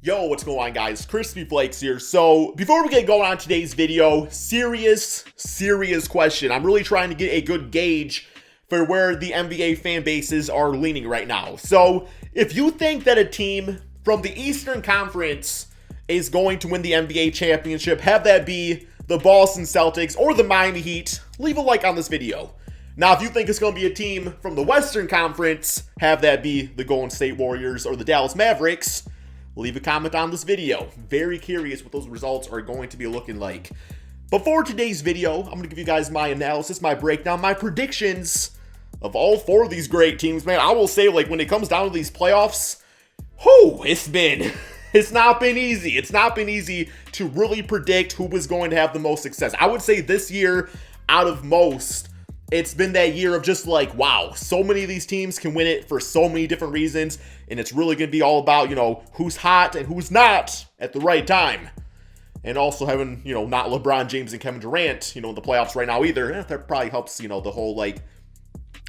Yo, what's going on, guys? Crispy Flakes here. So before we get going on today's video, serious question. I'm really trying to get a good gauge for where the NBA fan bases are leaning right now. So if you think that a team from the Eastern Conference is going to win the NBA championship, have that be the Boston Celtics or the Miami Heat, leave a like on this video. Now, if you think it's going to be a team from the Western Conference, have that be the Golden State Warriors or the Dallas Mavericks, leave a comment on this video. Very curious what those results are going to be looking like. But for today's video, I'm going to give you guys my analysis, my breakdown, my predictions of all four of these great teams. Man, I will say, like, when it comes down to these playoffs, it's not been easy. It's not been easy to really predict who was going to have the most success. I would say this year, out of most, it's been that year of just like, wow, so many of these teams can win it for so many different reasons, and it's really going to be all about, who's hot and who's not at the right time. And also having, not LeBron James and Kevin Durant, in the playoffs right now either. That probably helps, the whole, like,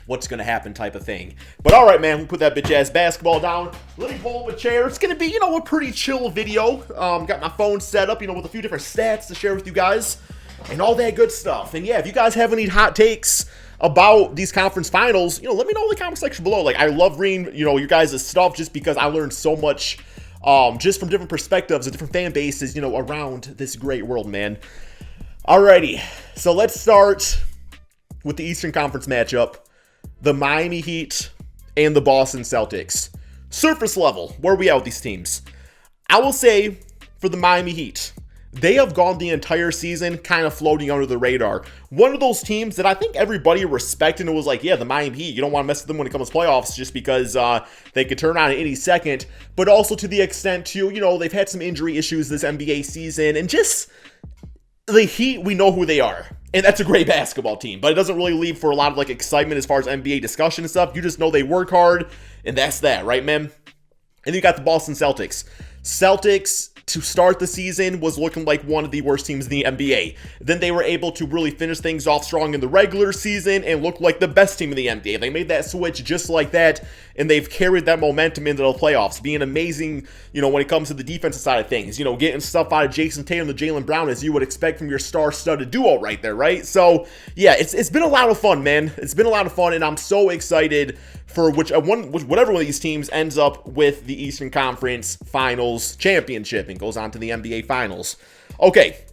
what's going to happen type of thing. But all right, man, we put that bitch-ass basketball down. Let me pull up a chair. It's going to be, a pretty chill video. Got my phone set up, with a few different stats to share with you guys. And all that good stuff. And yeah, if you guys have any hot takes about these conference finals, let me know in the comment section below. Like, I love reading, your guys' stuff just because I learned so much just from different perspectives of different fan bases, around this great world, man. Alrighty, so let's start with the Eastern Conference matchup. The Miami Heat and the Boston Celtics. Surface level, where are we at with these teams? I will say for the Miami Heat, they have gone the entire season kind of floating under the radar. One of those teams that I think everybody respected and was like, yeah, the Miami Heat, you don't want to mess with them when it comes to playoffs just because they could turn on at any second. But also to the extent, too, they've had some injury issues this NBA season. And just the Heat, we know who they are. And that's a great basketball team. But it doesn't really leave for a lot of like excitement as far as NBA discussion and stuff. You just know they work hard. And that's that, right, man? And you got the Boston Celtics. Celtics, to start the season, was looking like one of the worst teams in the NBA. Then they were able to really finish things off strong in the regular season and look like the best team in the NBA. They made that switch just like that, and they've carried that momentum into the playoffs, being amazing, when it comes to the defensive side of things. Getting stuff out of Jason Tatum and Jaylen Brown as you would expect from your star-studded duo right there, right? So, yeah, it's been a lot of fun, man. It's been a lot of fun, and I'm so excited for whatever one of these teams ends up with the Eastern Conference Finals championship and goes on to the NBA Finals. Okay,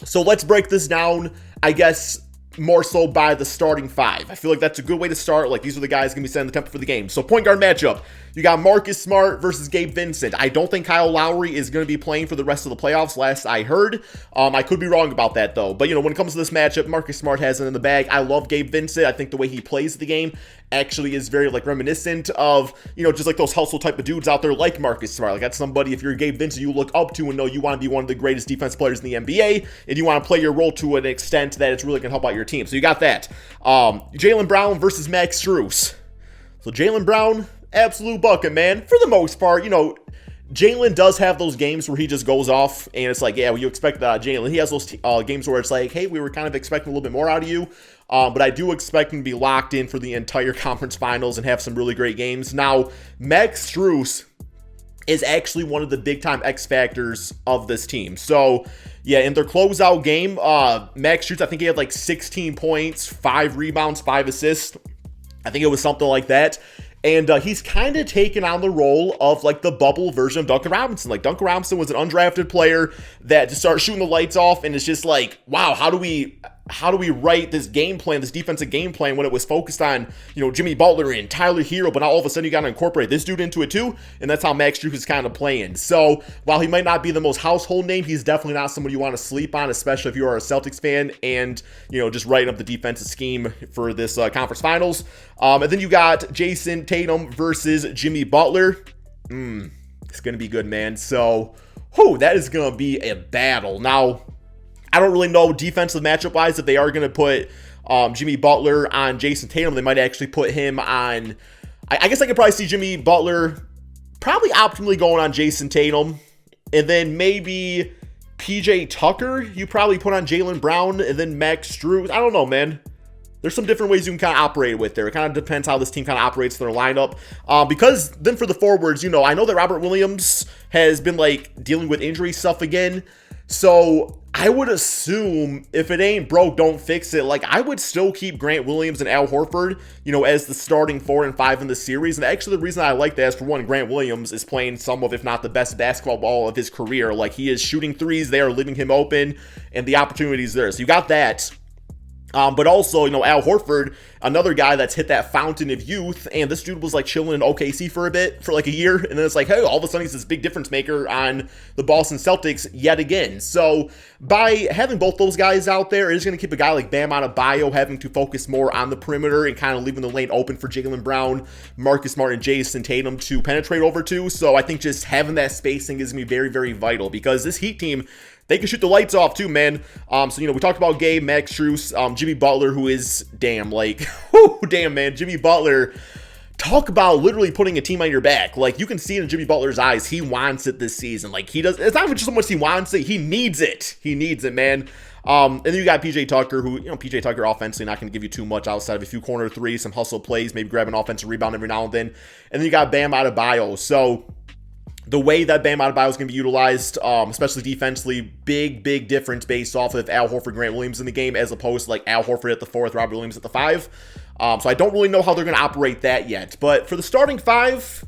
so let's break this down, I guess, more so by the starting five. I feel like that's a good way to start. Like, these are the guys going to be setting the tempo for the game. So, point guard matchup. You got Marcus Smart versus Gabe Vincent. I don't think Kyle Lowry is going to be playing for the rest of the playoffs, last I heard. I could be wrong about that, though. But, when it comes to this matchup, Marcus Smart has it in the bag. I love Gabe Vincent. I think the way he plays the game actually is very, like, reminiscent of, just like those hustle type of dudes out there like Marcus Smart. Like, that's somebody, if you're Gabe Vincent, you look up to and know you want to be one of the greatest defense players in the NBA, and you want to play your role to an extent that it's really going to help out your team. So you got that. Jaylen Brown versus Max Strus. So Jaylen Brown, absolute bucket, man. For the most part, Jaylen does have those games where he just goes off, and it's like, yeah, well, you expect Jaylen. He has those games where it's like, hey, we were kind of expecting a little bit more out of you. But I do expect him to be locked in for the entire conference finals and have some really great games. Now, Max Strus is actually one of the big-time X factors of this team. So, yeah, in their closeout game, Max Strus, I think he had like 16 points, 5 rebounds, 5 assists. I think it was something like that. And he's kind of taken on the role of like the bubble version of Duncan Robinson. Like, Duncan Robinson was an undrafted player that just started shooting the lights off, and it's just like, wow, how do we write this game plan, this defensive game plan, when it was focused on, Jimmy Butler and Tyler Hero, but now all of a sudden you got to incorporate this dude into it too, and that's how Max Strus is kind of playing. So while he might not be the most household name, he's definitely not somebody you want to sleep on, especially if you are a Celtics fan and, just writing up the defensive scheme for this conference finals. And then you got Jason Tatum versus Jimmy Butler. It's going to be good, man. So, that is going to be a battle. Now, I don't really know defensive matchup-wise if they are going to put Jimmy Butler on Jason Tatum. They might actually put him on... I guess I could probably see Jimmy Butler probably optimally going on Jason Tatum. And then maybe PJ Tucker, you probably put on Jaylen Brown and then Max Strus. I don't know, man. there's some different ways you can kind of operate with there. It kind of depends how this team kind of operates their lineup. Because then for the forwards, I know that Robert Williams has been like dealing with injury stuff again. So I would assume if it ain't broke, don't fix it. Like, I would still keep Grant Williams and Al Horford, as the starting 4 and 5 in the series. And actually, the reason I like that is, for one, Grant Williams is playing some of, if not the best basketball ball of his career. Like, he is shooting threes. They are leaving him open, and the opportunity's there. So you got that. But also, Al Horford, another guy that's hit that fountain of youth, and this dude was like chilling in OKC for a bit, for like a year, and then it's like, hey, all of a sudden he's this big difference maker on the Boston Celtics yet again. So by having both those guys out there, it is going to keep a guy like Bam Adebayo having to focus more on the perimeter and kind of leaving the lane open for Jaylen Brown, Marcus Smart, and Jason Tatum to penetrate over to. So I think just having that spacing is going to be very, very vital, because this Heat team, they can shoot the lights off too, man. So, we talked about Gabe, Max Strus, Jimmy Butler, who is, damn, man. Jimmy Butler, talk about literally putting a team on your back. Like, you can see it in Jimmy Butler's eyes. He wants it this season. Like, he does. It's not even just so much he wants it. He needs it. He needs it, man. And then you got PJ Tucker, who, PJ Tucker offensively not going to give you too much outside of a few corner threes, some hustle plays, maybe grab an offensive rebound every now and then. And then you got Bam Adebayo. So the way that Bam Adebayo is going to be utilized, especially defensively, big difference based off of Al Horford, Grant Williams in the game, as opposed to like Al Horford at the 4th, Robert Williams at the 5. So I don't really know how they're going to operate that yet. But for the starting 5,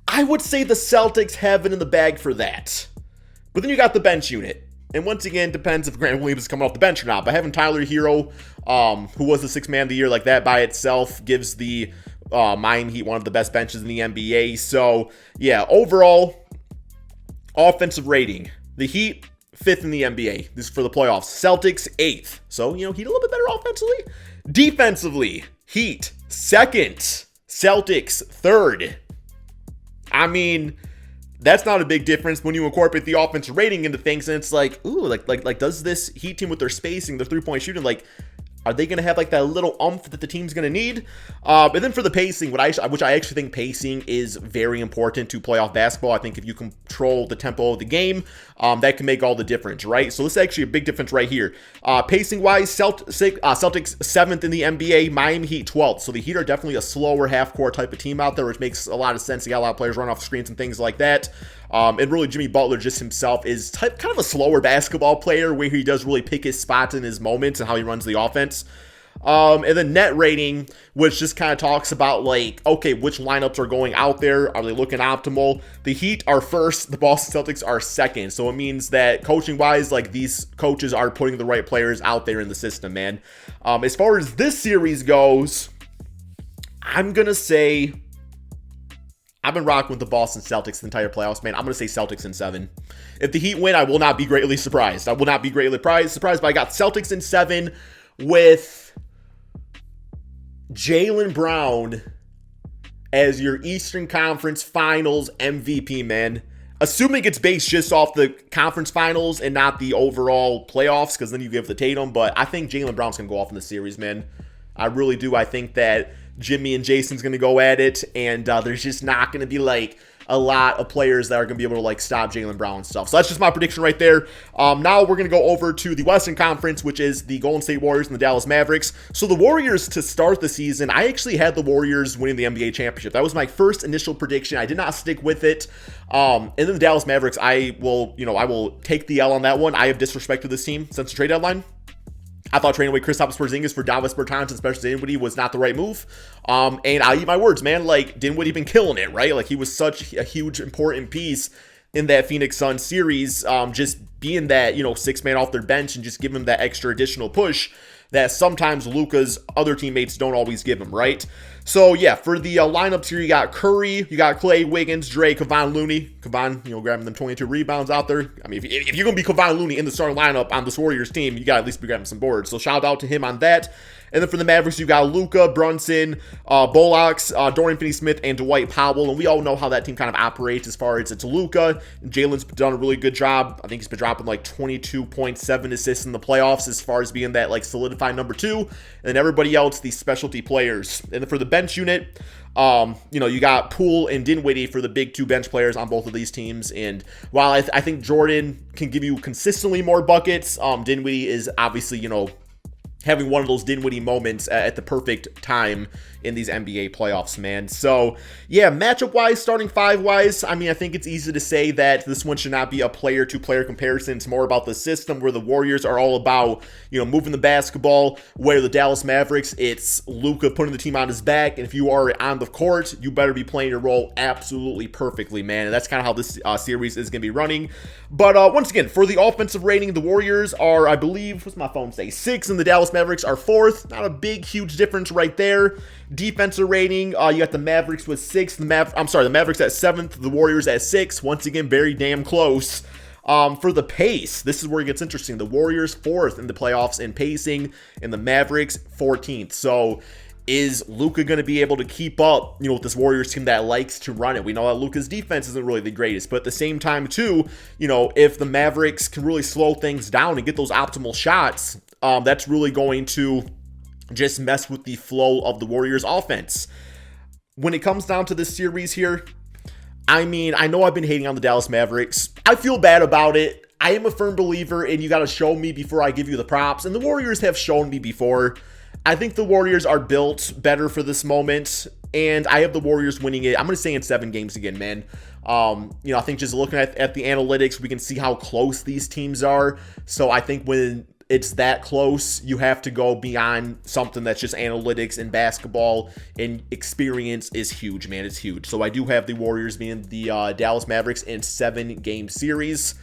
I would say the Celtics have it in the bag for that. But then you got the bench unit. And once again, depends if Grant Williams is coming off the bench or not. But having Tyler Hero, who was the 6th man of the year, like that by itself gives the Miami Heat one of the best benches in the NBA. So, yeah, overall, offensive rating. The Heat, 5th in the NBA. This is for the playoffs. Celtics, 8th. So, Heat a little bit better offensively. Defensively, Heat, 2nd. Celtics, 3rd. I mean, that's not a big difference when you incorporate the offensive rating into things. And it's like, ooh, like does this Heat team with their spacing, their 3-point shooting, like, are they going to have like that little oomph that the team's going to need? And then for the pacing, which I actually think pacing is very important to playoff basketball. I think if you control the tempo of the game, that can make all the difference, right? So this is actually a big difference right here. Pacing-wise, Celtics 7th in the NBA, Miami Heat 12th. So the Heat are definitely a slower half-court type of team out there, which makes a lot of sense. They got a lot of players running off screens and things like that. And really, Jimmy Butler just himself is kind of a slower basketball player, where he does really pick his spots in his moments and how he runs the offense. And then net rating, which just kind of talks about like, okay, which lineups are going out there? Are they looking optimal? The Heat are 1st, the Boston Celtics are 2nd. So it means that coaching wise, like these coaches are putting the right players out there in the system, man. As far as this series goes, I'm going to say, I've been rocking with the Boston Celtics the entire playoffs, man. I'm going to say Celtics in 7. If the Heat win, I will not be greatly surprised. But I got Celtics in 7 with Jaylen Brown as your Eastern Conference Finals MVP, man. Assuming it's based just off the conference finals and not the overall playoffs, because then you give the Tatum. But I think Jaylen Brown's going to go off in the series, man. I really do. I think that Jimmy and Jason's going to go at it, and there's just not going to be like a lot of players that are going to be able to like stop Jaylen Brown and stuff. So that's just my prediction right there. Now we're going to go over to the Western Conference, which is the Golden State Warriors and the Dallas Mavericks. So the Warriors, to start the season, I actually had the Warriors winning the NBA championship. That was my first initial prediction. I did not stick with it. And then the Dallas Mavericks, I will take the L on that one. I have disrespected this team since the trade deadline. I thought trading away Kristaps Porzingis for Davis Bertans and Spencer Dinwiddie was not the right move. And I eat my words, man. Like, Dinwiddie been killing it, right? Like, he was such a huge, important piece in that Phoenix Suns series. Just being that, 6-man off their bench and just giving them that extra additional push that sometimes Luka's other teammates don't always give him, right? So, yeah, for the lineups here, you got Curry, you got Clay, Wiggins, Dre, Kevon Looney. Kevon, grabbing them 22 rebounds out there. I mean, if you're going to be Kevon Looney in the starting lineup on this Warriors team, you got to at least be grabbing some boards. So, shout out to him on that. And then for the Mavericks, you got Luka, Brunson, Bullocks, Dorian Finney-Smith, and Dwight Powell. And we all know how that team kind of operates as far as it's Luka. Jalen's done a really good job. I think he's been dropping like 22.7 assists in the playoffs as far as being that like solidified number 2. And then everybody else, these specialty players. And then for the bench unit, you got Poole and Dinwiddie for the big 2 bench players on both of these teams. And while I think Jordan can give you consistently more buckets, Dinwiddie is obviously, having one of those Dinwiddie moments at the perfect time in these NBA playoffs, man. So, yeah, matchup-wise, starting five-wise, I mean, I think it's easy to say that this one should not be a player-to-player comparison. It's more about the system, where the Warriors are all about, moving the basketball, where the Dallas Mavericks, it's Luka putting the team on his back, and if you are on the court, you better be playing your role absolutely perfectly, man. And that's kind of how this series is going to be running. But once again, for the offensive rating, the Warriors are, I believe, what's my phone say, 6, and the Dallas Mavericks are 4th. Not a big, huge difference right there. Defensive rating, you got the Mavericks with 6th. The Mavericks at 7th. The Warriors at 6th. Once again, very damn close. For the pace, this is where it gets interesting. The Warriors 4th in the playoffs in pacing, and the Mavericks 14th. So, is Luka going to be able to keep up, with this Warriors team that likes to run it? We know that Luka's defense isn't really the greatest, but at the same time, too, if the Mavericks can really slow things down and get those optimal shots, that's really going to just mess with the flow of the Warriors offense. When it comes down to this series here, I mean, I know I've been hating on the Dallas Mavericks. I feel bad about it. I am a firm believer in you got to show me before I give you the props, and the Warriors have shown me before. I think the Warriors are built better for this moment, and I have the Warriors winning it. I'm going to say in 7 games again, man. I think just looking at the analytics, we can see how close these teams are. So I think when it's that close, you have to go beyond something that's just analytics and basketball, and experience is huge, man. It's huge. So I do have the Warriors being the Dallas Mavericks in 7-game series.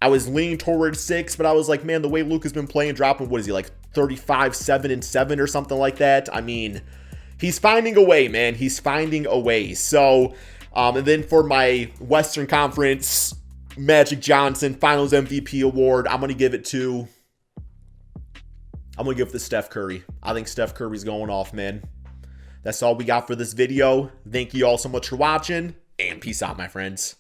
I was leaning towards 6, but I was like, man, the way Luka's been playing, dropping, what is he, like 35, 7, and 7 or something like that? I mean, he's finding a way, man. He's finding a way. So, and then for my Western Conference Magic Johnson Finals MVP award, I'm going to give it to Steph Curry. I think Steph Curry's going off, man. That's all we got for this video. Thank you all so much for watching, and peace out, my friends.